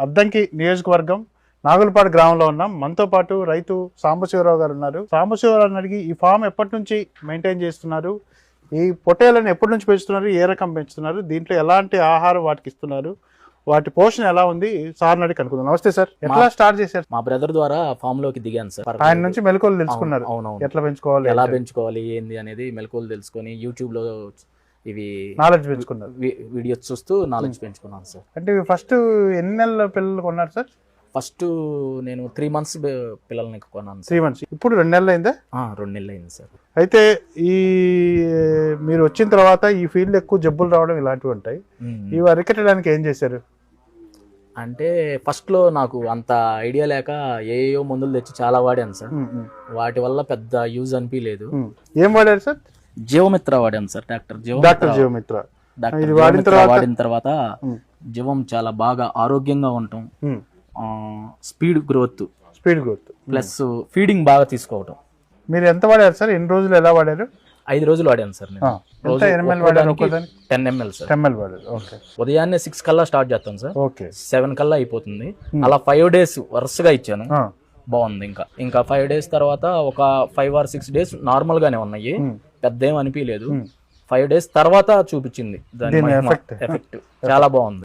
అద్దంకి నియోజకవర్గం నాగులపాడు గ్రామంలో ఉన్నాం. మనతో పాటు రైతు సాంబశివరావు గారు ఉన్నారు. సాంబశివరావు అడిగి ఈ ఫామ్ ఎప్పటి నుంచి మెయింటైన్ చేస్తున్నారు, ఈ పొట్టేలను ఎప్పటి నుంచి పెంచుతున్నారు, ఏ రకం పెంచుతున్నారు, దీంట్లో ఎలాంటి ఆహారం వాటికి ఇస్తున్నారు, వాటి పోషణ ఎలా ఉంది సార్ అడిగి కనుక్కుందాం. నమస్తే సార్, ఎట్లా స్టార్ట్ చేశారు? మా బ్రదర్ ద్వారా ఫామ్ లోకి దిగాను సార్. ఆయన నుంచి మెలకువలు తెలుసుకున్నారు. అవునవును, ఎట్లా పెంచుకోవాలి, ఎలా పెంచుకోవాలి ఏంది అనేది మెలకువలు తెలుసుకొని యూట్యూబ్ లో ఇవి నాలెడ్జ్ పెంచుకున్నారు. వీడియోస్ చూస్తూ నాలెడ్జ్ పెంచుకున్నాను సార్. అంటే ఫస్ట్ ఎన్ని నెలల పిల్లలు కొన్నారు సార్? ఫస్ట్ నేను 3 months పిల్లల్ని కొన్నాను 3 months. ఇప్పుడు 2 నెలలు అయిందా? 2 నెలలు అయింది సార్. అయితే ఈ మీరు వచ్చిన తర్వాత ఈ ఫీల్డ్ ఎక్కువ జబ్బులు రావడం ఇలాంటివి ఉంటాయి, ఇవి అరికట్టడానికి ఏం చేశారు? అంటే ఫస్ట్ లో నాకు అంత ఐడియా లేక ఏయో మందులు తెచ్చి చాలా వాడాను సార్. వాటి వల్ల పెద్ద యూజ్ అనిపించలేదు. ఏం వాడారు సార్? జీవమిత్ర వాడాను సార్. డాక్టర్ జీవమిత్ర వాడిన తర్వాత జీవం చాలా బాగా ఆరోగ్యంగా ఉండటం, స్పీడ్ గ్రోత్ ప్లస్ ఫీడింగ్ బాగా తీసుకోవటం. మీరు ఎంత వాడారు సార్? ఎన్ని రోజులు ఎలా వాడారు? 5 రోజులు వాడాను సార్ నేను. 10 ml సార్. ఉదయాన్నే 6 కల్లా స్టార్ట్ చేస్తాను సార్. 7 కల్లా అయిపోతుంది. అలా 5 days వరుసగా ఇచ్చాను. బాగుంది. ఇంకా 5 days తర్వాత ఒక 5 or 6 days నార్మల్ గానే ఉన్నాయి, పెద్ద ఏం అనిపించలేదు. 5 days తర్వాత చూపించింది దాని ఎఫెక్ట్. చాలా బాగుంది.